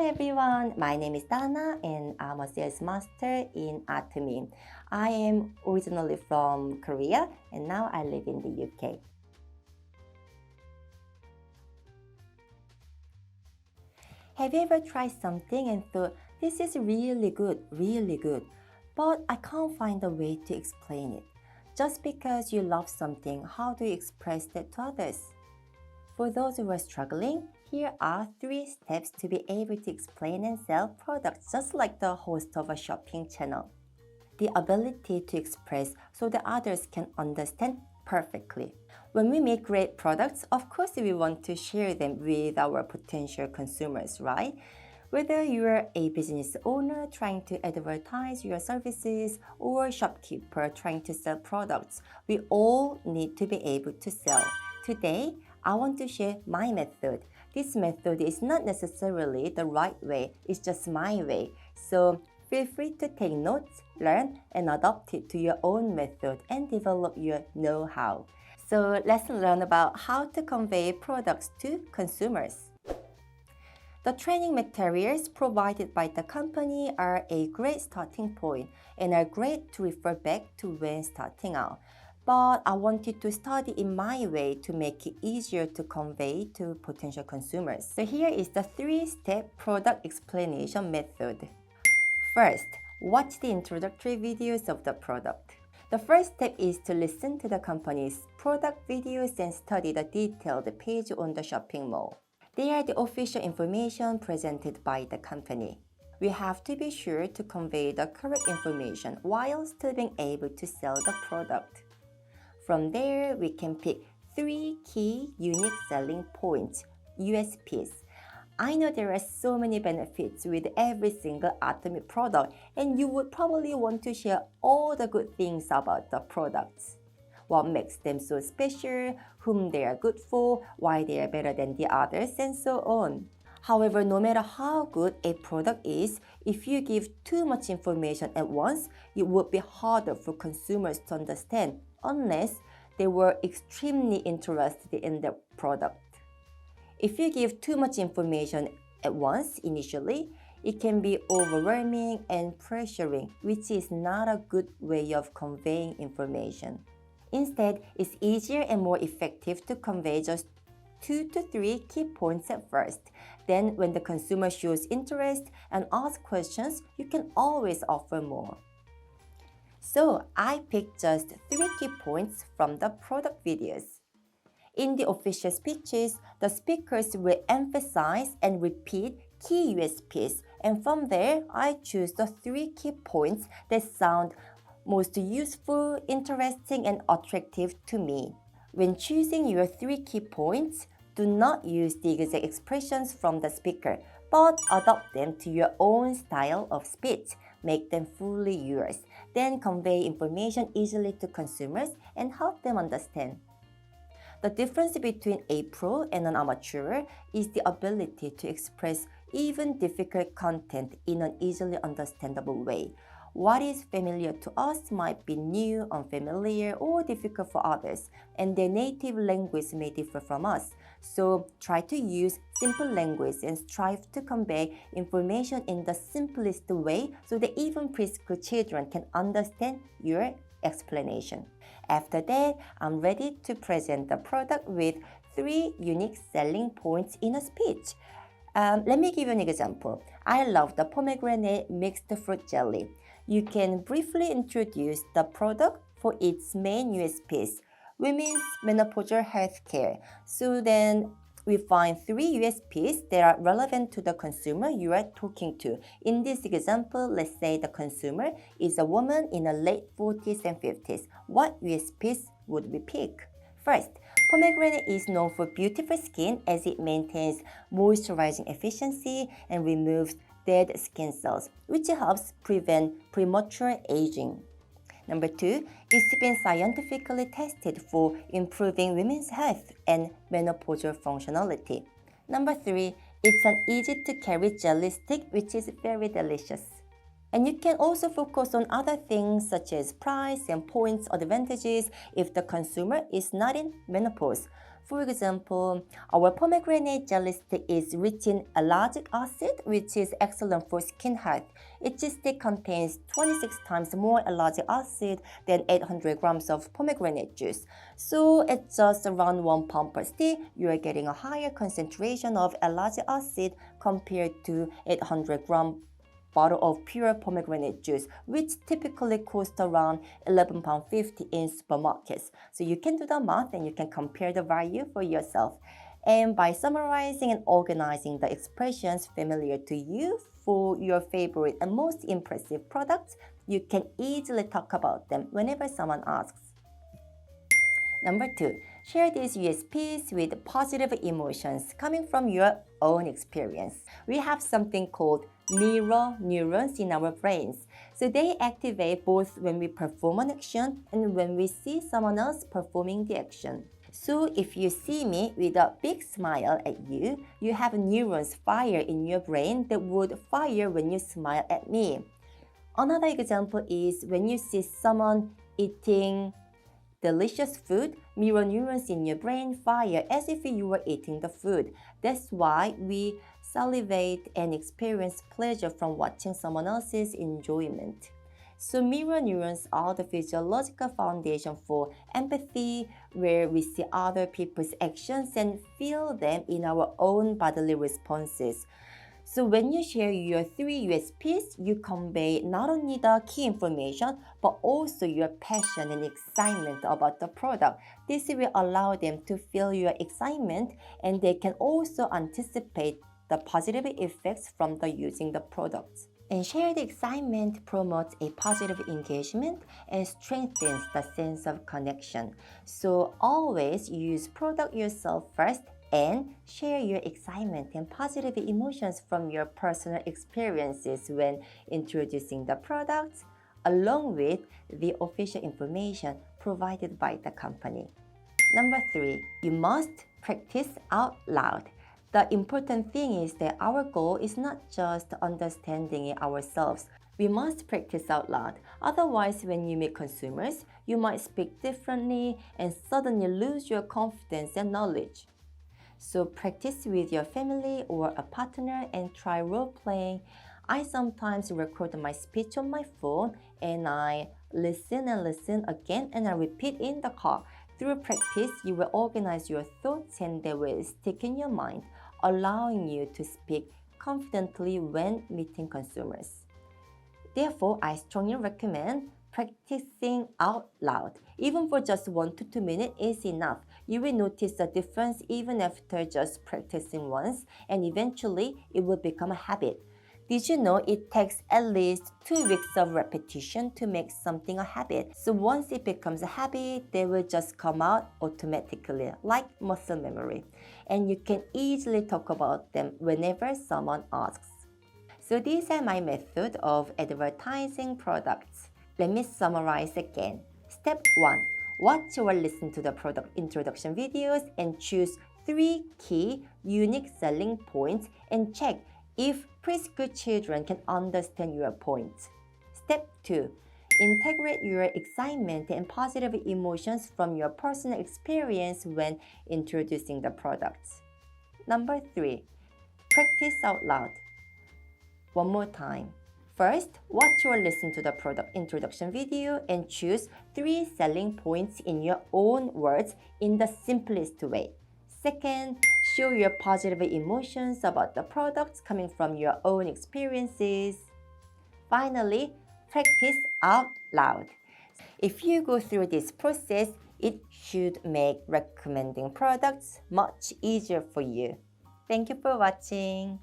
everyone, my name is Dana and I'm a sales master in Atomy. I am originally from Korea and now I live in the UK. Have you ever tried something and thought, this is really good, but I can't find a way to explain it? Just because you love something, how do you express that to others? For those who are struggling, here are 3 steps to be able to explain and sell products just like the host of a shopping channel. The ability to express so that others can understand perfectly. When we make great products, of course we want to share them with our potential consumers, right? Whether you're a business owner trying to advertise your services or a shopkeeper trying to sell products, we all need to be able to sell. Today, I want to share my method. This method is not necessarily the right way, it's just my way. So feel free to take notes, learn, and adopt it to your own method and develop your know-how. So let's learn about how to convey products to consumers. The training materials provided by the company are a great starting point and are great to refer back to when starting out. But I wanted to study in my way to make it easier to convey to potential consumers. So here is the 3-step product explanation method. First, watch the introductory videos of the product. The first step is to listen to the company's product videos and study the detailed page on the shopping mall. They are the official information presented by the company. We have to be sure to convey the correct information while still being able to sell the product. From there, we can pick 3 key unique selling points, USPs. I know there are so many benefits with every single Atomy product, and you would probably want to share all the good things about the products. What makes them so special, whom they are good for, why they are better than the others, and so on. However, no matter how good a product is, if you give too much information at once, it would be harder for consumers to understand unless they were extremely interested in the product. If you give too much information at once initially, it can be overwhelming and pressuring, which is not a good way of conveying information. Instead, it's easier and more effective to convey just 2 to 3 key points at first. Then, when the consumer shows interest and asks questions, you can always offer more. So, I picked just 3 key points from the product videos. In the official speeches, the speakers will emphasize and repeat key USPs, and from there, I choose the 3 key points that sound most useful, interesting, and attractive to me. When choosing your 3 key points, do not use the exact expressions from the speaker, but adopt them to your own style of speech. Make them fully yours. Then convey information easily to consumers and help them understand. The difference between a pro and an amateur is the ability to express even difficult content in an easily understandable way. What is familiar to us might be new, unfamiliar, or difficult for others, and their native language may differ from us. So try to use simple language and strive to convey information in the simplest way so that even preschool children can understand your explanation. After that, I'm ready to present the product with 3 unique selling points in a speech. Let me give you an example. I love the pomegranate mixed fruit jelly. You can briefly introduce the product for its main USPs. Women's menopausal health care. So then we find 3 USPs that are relevant to the consumer you are talking to. In this example, let's say the consumer is a woman in the late 40s and 50s. What USPs would we pick? First, pomegranate is known for beautiful skin as it maintains moisturizing efficiency and removes dead skin cells, which helps prevent premature aging. Number 2, it's been scientifically tested for improving women's health and menopausal functionality. Number 3, it's an easy-to-carry jelly stick which is very delicious. And you can also focus on other things such as price and points advantages if the consumer is not in menopause. For example, our pomegranate jelly stick is rich in ellagic acid, which is excellent for skin health. Each stick contains 26 times more ellagic acid than 800 grams of pomegranate juice. So at just around 1 pound per stick, you are getting a higher concentration of ellagic acid compared to 800 gram bottle of pure pomegranate juice, which typically costs around £11.50 in supermarkets. So you can do the math and you can compare the value for yourself. And by summarizing and organizing the expressions familiar to you for your favorite and most impressive products, you can easily talk about them whenever someone asks. Number 2, share these USPs with positive emotions coming from your own experience. We have something called mirror neurons in our brains. So they activate both when we perform an action and when we see someone else performing the action. So if you see me with a big smile at you, you have neurons fire in your brain that would fire when you smile at me. Another example is when you see someone eating delicious food, mirror neurons in your brain fire as if you were eating the food. That's why we salivate and experience pleasure from watching someone else's enjoyment. So mirror neurons are the physiological foundation for empathy, where we see other people's actions and feel them in our own bodily responses. So when you share your 3 USPs, you convey not only the key information, but also your passion and excitement about the product. This will allow them to feel your excitement, and they can also anticipate the positive effects from the using the products. And shared excitement promotes a positive engagement and strengthens the sense of connection. So always use product yourself first and share your excitement and positive emotions from your personal experiences when introducing the products, along with the official information provided by the company. Number 3, you must practice out loud. The important thing is that our goal is not just understanding it ourselves. We must practice out loud. Otherwise, when you meet consumers, you might speak differently and suddenly lose your confidence and knowledge. So practice with your family or a partner and try role-playing. I sometimes record my speech on my phone and I listen and listen again and I repeat in the car. Through practice, you will organize your thoughts and they will stick in your mind, allowing you to speak confidently when meeting consumers. Therefore, I strongly recommend practicing out loud. Even for just 1 to 2 minutes is enough. You will notice the difference even after just practicing once, and eventually it will become a habit. Did you know it takes at least 2 weeks of repetition to make something a habit? So once it becomes a habit, they will just come out automatically, like muscle memory. And you can easily talk about them whenever someone asks. So these are my method of advertising products. Let me summarize again. Step 1. Watch or listen to the product introduction videos and choose 3 key unique selling points and check if preschool children can understand your points. Step 2. Integrate your excitement and positive emotions from your personal experience when introducing the products. Number 3. Practice out loud. One more time. First, watch or listen to the product introduction video and choose 3 selling points in your own words in the simplest way. Second, show your positive emotions about the products coming from your own experiences. Finally, practice out loud. If you go through this process, it should make recommending products much easier for you. Thank you for watching.